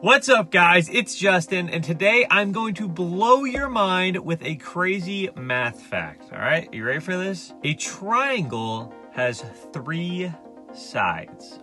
What's up, guys? It's Justin, and today I'm going to blow your mind with a crazy math fact. All right, you ready for this? A triangle has 3 sides.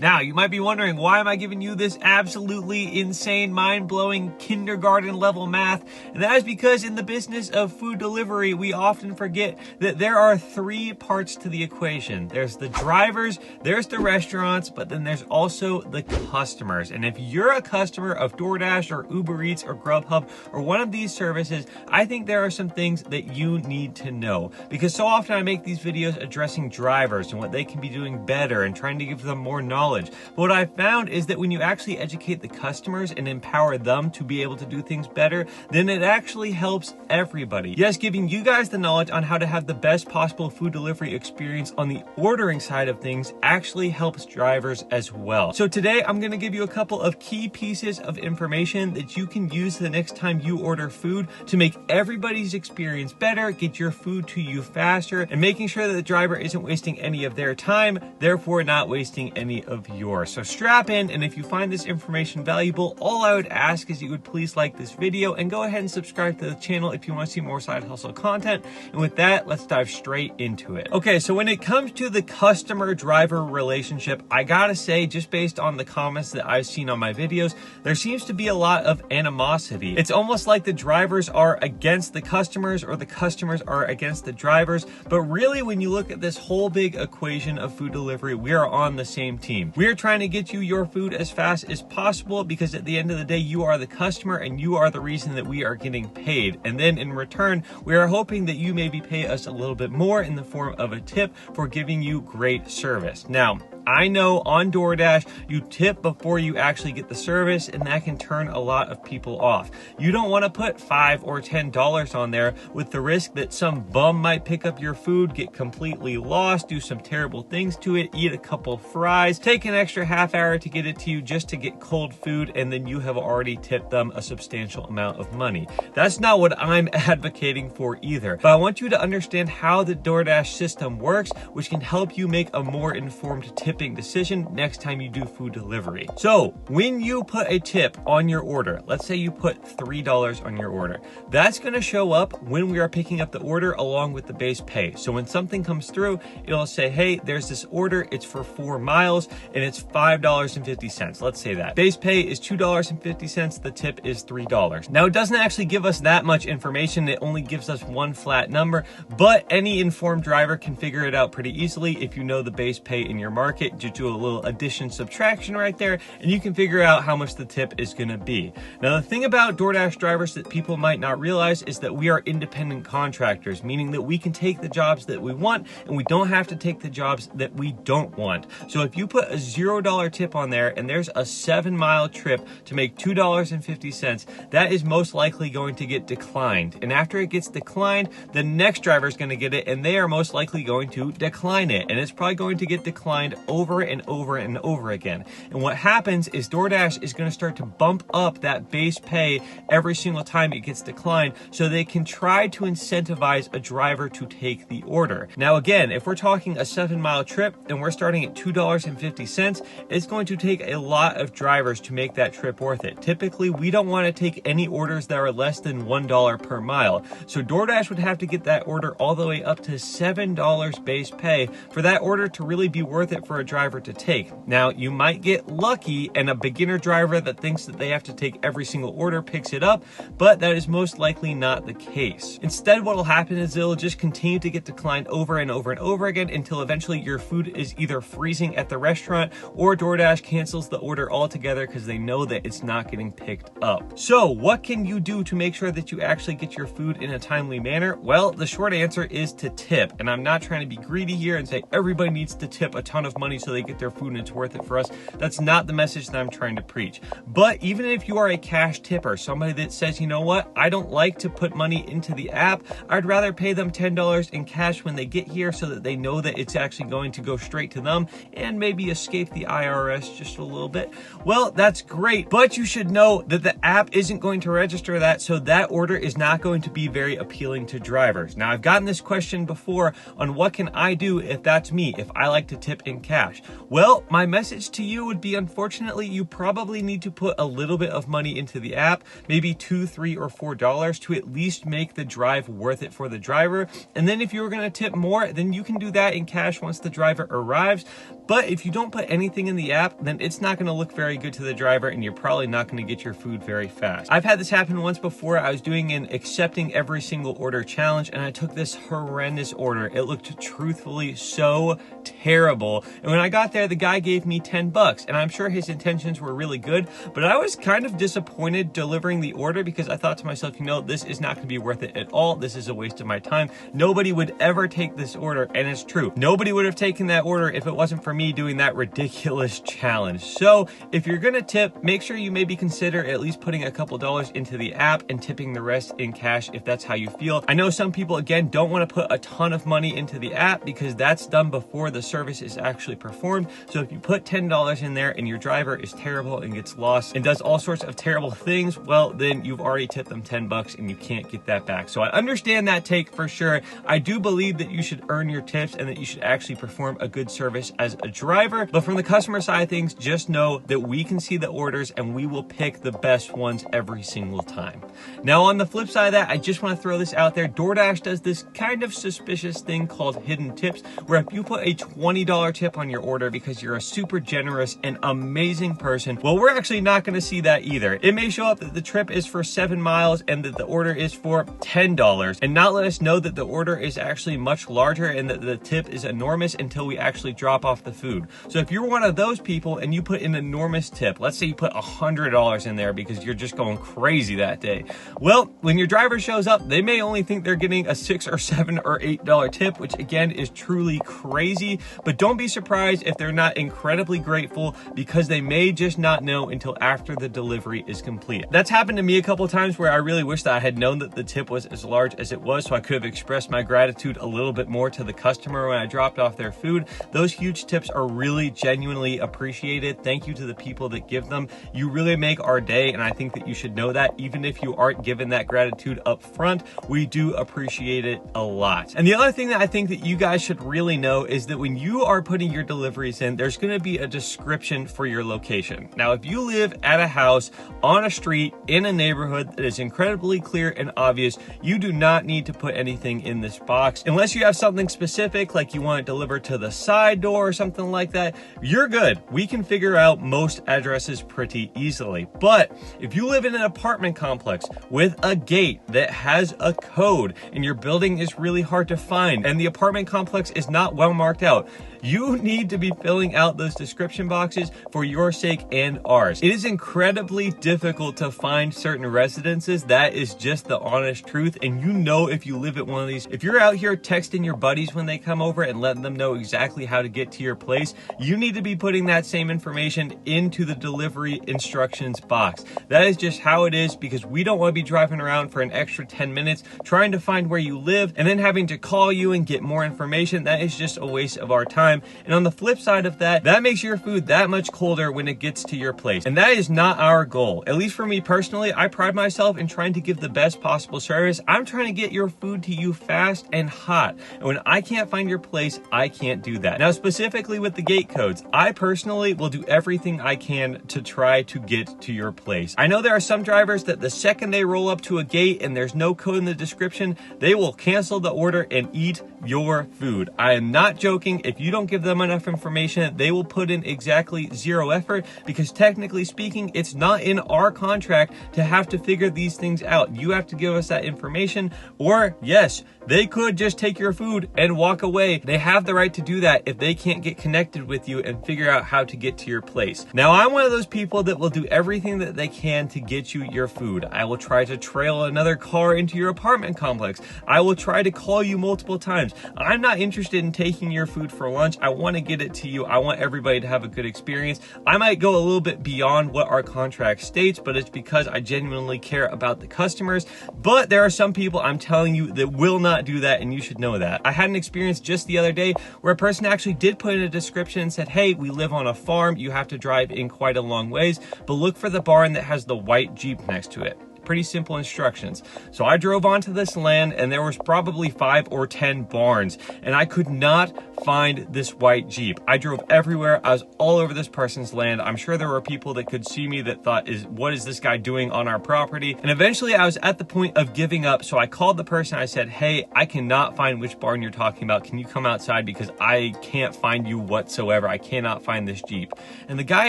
Now, you might be wondering, why am I giving you this absolutely insane, mind-blowing kindergarten-level math? And that is because in the business of food delivery, we often forget that there are 3 parts to the equation. There's the drivers, there's the restaurants, but then there's also the customers. And if you're a customer of DoorDash or UberEats or Grubhub or one of these services, I think there are some things that you need to know. Because so often I make these videos addressing drivers and what they can be doing better and trying to give them more knowledge. But what I've found is that when you actually educate the customers and empower them to be able to do things better, then it actually helps everybody. Yes, giving you guys the knowledge on how to have the best possible food delivery experience on the ordering side of things actually helps drivers as well. So today I'm going to give you a couple of key pieces of information that you can use the next time you order food to make everybody's experience better, get your food to you faster, and making sure that the driver isn't wasting any of their time, therefore not wasting any of yours. So strap in, and if you find this information valuable, all I would ask is you would please like this video and go ahead and subscribe to the channel if you want to see more side hustle content. And with that, let's dive straight into it. Okay, so when it comes to the customer-driver relationship, I gotta say, just based on the comments that I've seen on my videos, there seems to be a lot of animosity. It's almost like the drivers are against the customers or the customers are against the drivers, but really when you look at this whole big equation of food delivery, we are on the same team. We are trying to get you your food as fast as possible because at the end of the day, you are the customer and you are the reason that we are getting paid. And then in return, we are hoping that you maybe pay us a little bit more in the form of a tip for giving you great service. Now, I know on DoorDash, you tip before you actually get the service, and that can turn a lot of people off. You don't want to put $5 or $10 on there with the risk that some bum might pick up your food, get completely lost, do some terrible things to it, eat a couple fries, take an extra half hour to get it to you just to get cold food, and then you have already tipped them a substantial amount of money. That's not what I'm advocating for either. But I want you to understand how the DoorDash system works, which can help you make a more informed tipping decision next time you do food delivery. So when you put a tip on your order, let's say you put $3 on your order, that's going to show up when we are picking up the order along with the base pay. So when something comes through, it'll say, hey, there's this order, it's for 4 miles and it's $5.50. Let's say that. Base pay is $2.50, the tip is $3. Now it doesn't actually give us that much information, it only gives us one flat number, but any informed driver can figure it out pretty easily if you know the base pay in your market. Just do a little addition subtraction right there and you can figure out how much the tip is going to be. Now the thing about DoorDash drivers that people might not realize is that we are independent contractors, meaning that we can take the jobs that we want and we don't have to take the jobs that we don't want. So if you put a $0 tip on there and there's a 7-mile trip to make $2.50, that is most likely going to get declined. And after it gets declined, the next driver is going to get it and they are most likely going to decline it. And it's probably going to get declined over and over and over again. And what happens is DoorDash is going to start to bump up that base pay every single time it gets declined so they can try to incentivize a driver to take the order. Now again, if we're talking a 7-mile trip and we're starting at $2.50, it's going to take a lot of drivers to make that trip worth it. Typically, we don't want to take any orders that are less than $1 per mile. So DoorDash would have to get that order all the way up to $7 base pay for that order to really be worth it for a driver to take. Now, you might get lucky and a beginner driver that thinks that they have to take every single order picks it up, but that is most likely not the case. Instead, what will happen is it'll just continue to get declined over and over and over again until eventually your food is either freezing at the restaurant or DoorDash cancels the order altogether because they know that it's not getting picked up. So what can you do to make sure that you actually get your food in a timely manner? Well, the short answer is to tip. And I'm not trying to be greedy here and say everybody needs to tip a ton of money so they get their food and it's worth it for us. That's not the message that I'm trying to preach. But even if you are a cash tipper, somebody that says, you know what, I don't like to put money into the app, I'd rather pay them $10 in cash when they get here so that they know that it's actually going to go straight to them and maybe escape the IRS just a little bit. Well, that's great, but you should know that the app isn't going to register that, so that order is not going to be very appealing to drivers. Now, I've gotten this question before on what can I do if that's me, if I like to tip in cash. cash. Well, my message to you would be, unfortunately, you probably need to put a little bit of money into the app, maybe $2, $3, or $4 to at least make the drive worth it for the driver. And then if you were going to tip more, then you can do that in cash once the driver arrives. But if you don't put anything in the app, then it's not going to look very good to the driver, and you're probably not going to get your food very fast. I've had this happen once before. I was doing an accepting every single order challenge, and I took this horrendous order. It looked truthfully so terrible. And when I got there, the guy gave me $10, and I'm sure his intentions were really good, but I was kind of disappointed delivering the order because I thought to myself, you know, this is not going to be worth it at all. This is a waste of my time. Nobody would ever take this order, and it's true. Nobody would have taken that order if it wasn't for me doing that ridiculous challenge. So if you're gonna tip, make sure you maybe consider at least putting a couple dollars into the app and tipping the rest in cash if that's how you feel. I know some people, again, don't want to put a ton of money into the app because that's done before the service is actually performed. So if you put $10 in there and your driver is terrible and gets lost and does all sorts of terrible things, well, then you've already tipped them $10 and you can't get that back. So I understand that take for sure. I do believe that you should earn your tips and that you should actually perform a good service as a driver. But from the customer side of things, just know that we can see the orders and we will pick the best ones every single time. Now, on the flip side of that, I just want to throw this out there. DoorDash does this kind of suspicious thing called hidden tips, where if you put a $20 tip on your order because you're a super generous and amazing person, well, we're actually not going to see that either. It may show up that the trip is for 7 miles and that the order is for $10 and not let us know that the order is actually much larger and that the tip is enormous until we actually drop off the food. So if you're one of those people and you put an enormous tip, let's say you put $100 in there because you're just going crazy that day. Well, when your driver shows up, they may only think they're getting a $6 or $7 or $8 tip, which again is truly crazy. But don't be surprised if they're not incredibly grateful because they may just not know until after the delivery is complete. That's happened to me a couple times where I really wish that I had known that the tip was as large as it was, so I could have expressed my gratitude a little bit more to the customer when I dropped off their food. Those huge tips are really genuinely appreciated. Thank you to the people that give them. You really make our day, and I think that you should know that even if you aren't given that gratitude up front, we do appreciate it a lot. And the other thing that I think that you guys should really know is that when you are putting your deliveries in, there's going to be a description for your location. Now, if you live at a house on a street in a neighborhood that is incredibly clear and obvious, you do not need to put anything in this box unless you have something specific, like you want it delivered to the side door or something like that. You're good. We can figure out most addresses pretty easily. But if you live in an apartment complex with a gate that has a code and your building is really hard to find and the apartment complex is not well marked out, you need to be filling out those description boxes for your sake and ours. It is incredibly difficult to find certain residences. That is just the honest truth. And you know, if you live at one of these, if you're out here texting your buddies when they come over and letting them know exactly how to get to your place, you need to be putting that same information into the delivery instructions box. That is just how it is, because we don't want to be driving around for an extra 10 minutes trying to find where you live and then having to call you and get more information. That is just a waste of our time. And on the flip side of that, that makes your food that much colder when it gets to your place. And that is not our goal. At least for me personally, I pride myself in trying to give the best possible service. I'm trying to get your food to you fast and hot. And when I can't find your place, I can't do that. Now, specifically with the gate codes, I personally will do everything I can to try to get to your place. I know there are some drivers that the second they roll up to a gate and there's no code in the description, they will cancel the order and eat your food. I am not joking. If you don't give them enough information, they will put in exactly zero effort, because technically speaking, it's not in our contract to have to figure these things out. You have to give us that information, or yes, they could just take your food and walk away. They have the right to do that if they can't get connected with you and figure out how to get to your place. Now, I'm one of those people that will do everything that they can to get you your food. I will try to trail another car into your apartment complex. I will try to call you multiple times. I'm not interested in taking your food for lunch. I want to get it to you. I want everybody to have a good experience. I might go a little bit beyond what our contract states, but it's because I genuinely care about the customers. But there are some people, I'm telling you, that will not do that, and you should know that. I had an experience just the other day where a person actually did put in a description and said, hey, we live on a farm. You have to drive in quite a long ways, but look for the barn that has the white Jeep next to it. pretty simple instructions. So I drove onto this land and there was probably 5 or 10 barns and I could not find this white Jeep. I drove everywhere. I was all over this person's land. I'm sure there were people that could see me that thought, what is this guy doing on our property? And eventually I was at the point of giving up. So I called the person. I said, hey, I cannot find which barn you're talking about. Can you come outside? Because I can't find you whatsoever. I cannot find this Jeep. And the guy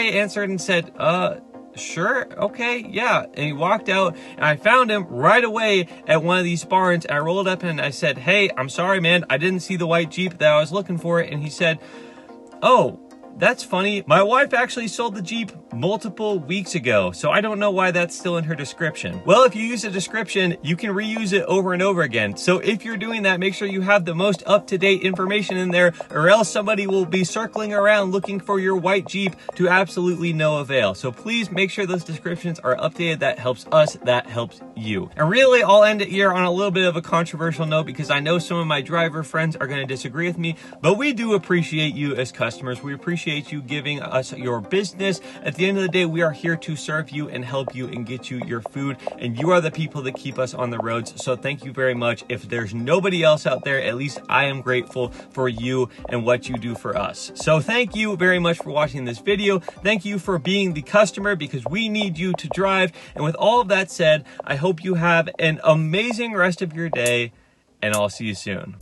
answered and said, sure, okay, yeah. And he walked out and I found him right away at one of these barns. And I rolled up and I said, hey, I'm sorry, man. I didn't see the white Jeep that I was looking for. And he said, oh, that's funny. My wife actually sold the Jeep multiple weeks ago, so I don't know why that's still in her description. Well, if you use a description, you can reuse it over and over again. So if you're doing that, make sure you have the most up-to-date information in there, or else somebody will be circling around looking for your white Jeep to absolutely no avail. So please make sure those descriptions are updated. That helps us, that helps you. And really, I'll end it here on a little bit of a controversial note because I know some of my driver friends are going to disagree with me, but we do appreciate you as customers. We appreciate you giving us your business. At the end of the day, we are here to serve you and help you and get you your food, and you are the people that keep us on the roads. So thank you very much. If there's nobody else out there, at least I am grateful for you and what you do for us. So thank you very much for watching this video. Thank you for being the customer because we need you to drive. And with all of that said, I hope you have an amazing rest of your day, and I'll see you soon.